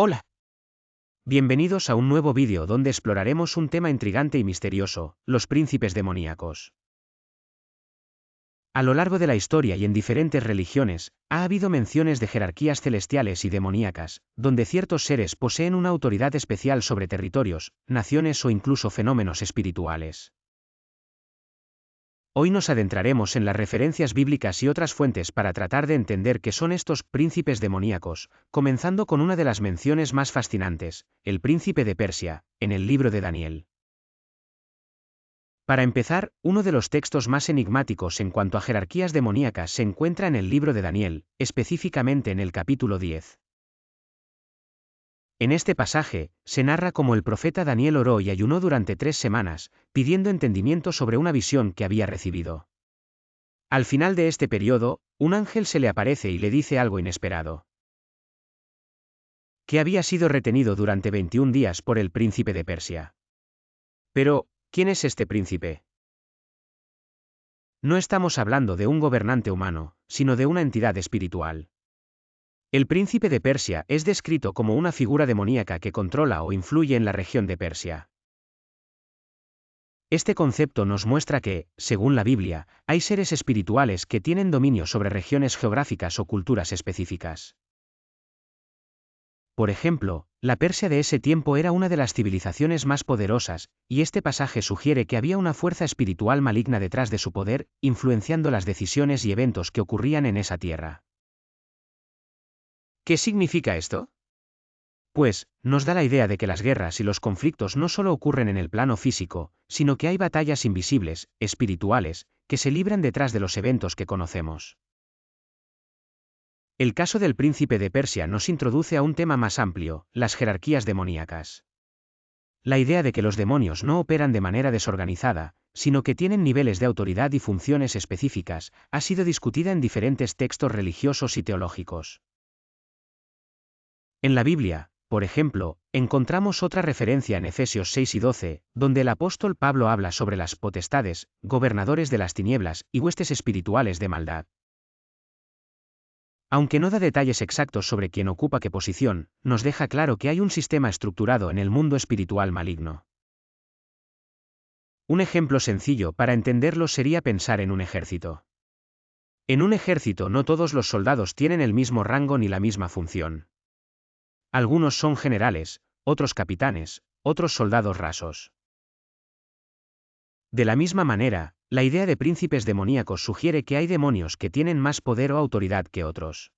Hola. Bienvenidos a un nuevo vídeo donde exploraremos un tema intrigante y misterioso, los príncipes demoníacos. A lo largo de la historia y en diferentes religiones, ha habido menciones de jerarquías celestiales y demoníacas, donde ciertos seres poseen una autoridad especial sobre territorios, naciones o incluso fenómenos espirituales. Hoy nos adentraremos en las referencias bíblicas y otras fuentes para tratar de entender qué son estos príncipes demoníacos, comenzando con una de las menciones más fascinantes, el príncipe de Persia, en el libro de Daniel. Para empezar, uno de los textos más enigmáticos en cuanto a jerarquías demoníacas se encuentra en el libro de Daniel, específicamente en el capítulo 10. En este pasaje, se narra cómo el profeta Daniel oró y ayunó durante 3 semanas, pidiendo entendimiento sobre una visión que había recibido. Al final de este periodo, un ángel se le aparece y le dice algo inesperado. Que había sido retenido durante 21 días por el príncipe de Persia. Pero, ¿quién es este príncipe? No estamos hablando de un gobernante humano, sino de una entidad espiritual. El príncipe de Persia es descrito como una figura demoníaca que controla o influye en la región de Persia. Este concepto nos muestra que, según la Biblia, hay seres espirituales que tienen dominio sobre regiones geográficas o culturas específicas. Por ejemplo, la Persia de ese tiempo era una de las civilizaciones más poderosas, y este pasaje sugiere que había una fuerza espiritual maligna detrás de su poder, influenciando las decisiones y eventos que ocurrían en esa tierra. ¿Qué significa esto? Pues, nos da la idea de que las guerras y los conflictos no solo ocurren en el plano físico, sino que hay batallas invisibles, espirituales, que se libran detrás de los eventos que conocemos. El caso del príncipe de Persia nos introduce a un tema más amplio, las jerarquías demoníacas. La idea de que los demonios no operan de manera desorganizada, sino que tienen niveles de autoridad y funciones específicas, ha sido discutida en diferentes textos religiosos y teológicos. En la Biblia, por ejemplo, encontramos otra referencia en Efesios 6 y 12, donde el apóstol Pablo habla sobre las potestades, gobernadores de las tinieblas y huestes espirituales de maldad. Aunque no da detalles exactos sobre quién ocupa qué posición, nos deja claro que hay un sistema estructurado en el mundo espiritual maligno. Un ejemplo sencillo para entenderlo sería pensar en un ejército. En un ejército no todos los soldados tienen el mismo rango ni la misma función. Algunos son generales, otros capitanes, otros soldados rasos. De la misma manera, la idea de príncipes demoníacos sugiere que hay demonios que tienen más poder o autoridad que otros.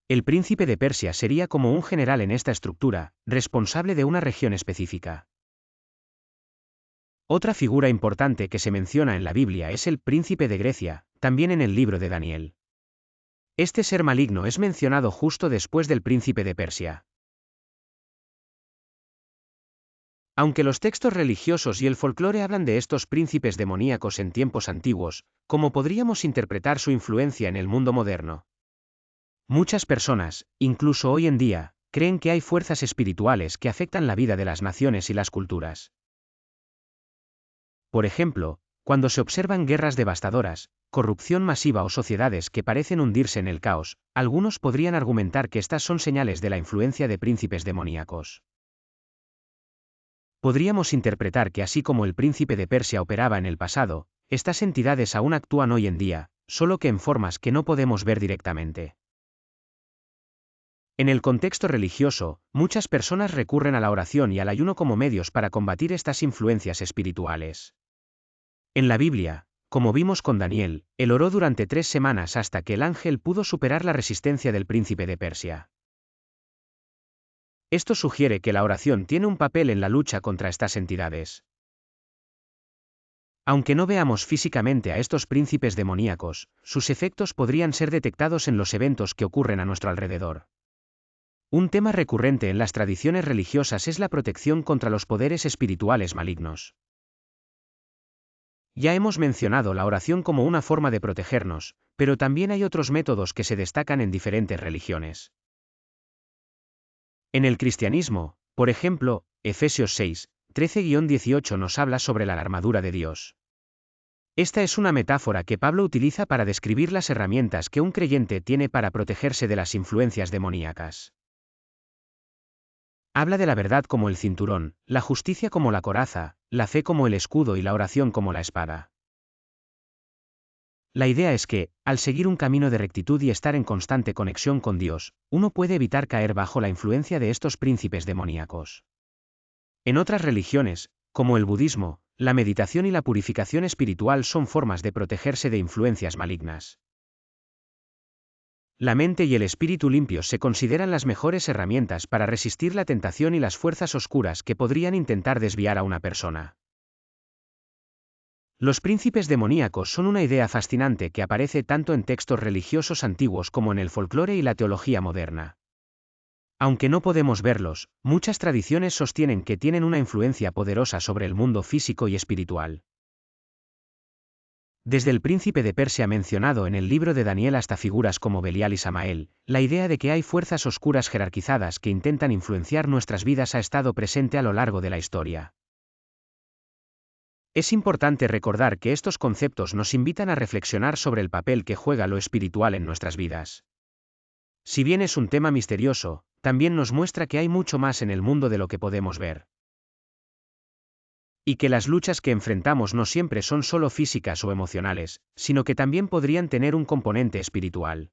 El príncipe de Persia sería como un general en esta estructura, responsable de una región específica. Otra figura importante que se menciona en la Biblia es el príncipe de Grecia, también en el libro de Daniel. Este ser maligno es mencionado justo después del príncipe de Persia. Aunque los textos religiosos y el folclore hablan de estos príncipes demoníacos en tiempos antiguos, ¿cómo podríamos interpretar su influencia en el mundo moderno? Muchas personas, incluso hoy en día, creen que hay fuerzas espirituales que afectan la vida de las naciones y las culturas. Por ejemplo, cuando se observan guerras devastadoras, corrupción masiva o sociedades que parecen hundirse en el caos, algunos podrían argumentar que estas son señales de la influencia de príncipes demoníacos. Podríamos interpretar que así como el príncipe de Persia operaba en el pasado, estas entidades aún actúan hoy en día, solo que en formas que no podemos ver directamente. En el contexto religioso, muchas personas recurren a la oración y al ayuno como medios para combatir estas influencias espirituales. En la Biblia, como vimos con Daniel, él oró durante 3 semanas hasta que el ángel pudo superar la resistencia del príncipe de Persia. Esto sugiere que la oración tiene un papel en la lucha contra estas entidades. Aunque no veamos físicamente a estos príncipes demoníacos, sus efectos podrían ser detectados en los eventos que ocurren a nuestro alrededor. Un tema recurrente en las tradiciones religiosas es la protección contra los poderes espirituales malignos. Ya hemos mencionado la oración como una forma de protegernos, pero también hay otros métodos que se destacan en diferentes religiones. En el cristianismo, por ejemplo, Efesios 6, 13-18 nos habla sobre la armadura de Dios. Esta es una metáfora que Pablo utiliza para describir las herramientas que un creyente tiene para protegerse de las influencias demoníacas. Habla de la verdad como el cinturón, la justicia como la coraza, la fe como el escudo y la oración como la espada. La idea es que, al seguir un camino de rectitud y estar en constante conexión con Dios, uno puede evitar caer bajo la influencia de estos príncipes demoníacos. En otras religiones, como el budismo, la meditación y la purificación espiritual son formas de protegerse de influencias malignas. La mente y el espíritu limpios se consideran las mejores herramientas para resistir la tentación y las fuerzas oscuras que podrían intentar desviar a una persona. Los príncipes demoníacos son una idea fascinante que aparece tanto en textos religiosos antiguos como en el folclore y la teología moderna. Aunque no podemos verlos, muchas tradiciones sostienen que tienen una influencia poderosa sobre el mundo físico y espiritual. Desde el príncipe de Persia mencionado en el libro de Daniel hasta figuras como Belial y Samael, la idea de que hay fuerzas oscuras jerarquizadas que intentan influenciar nuestras vidas ha estado presente a lo largo de la historia. Es importante recordar que estos conceptos nos invitan a reflexionar sobre el papel que juega lo espiritual en nuestras vidas. Si bien es un tema misterioso, también nos muestra que hay mucho más en el mundo de lo que podemos ver. Y que las luchas que enfrentamos no siempre son solo físicas o emocionales, sino que también podrían tener un componente espiritual.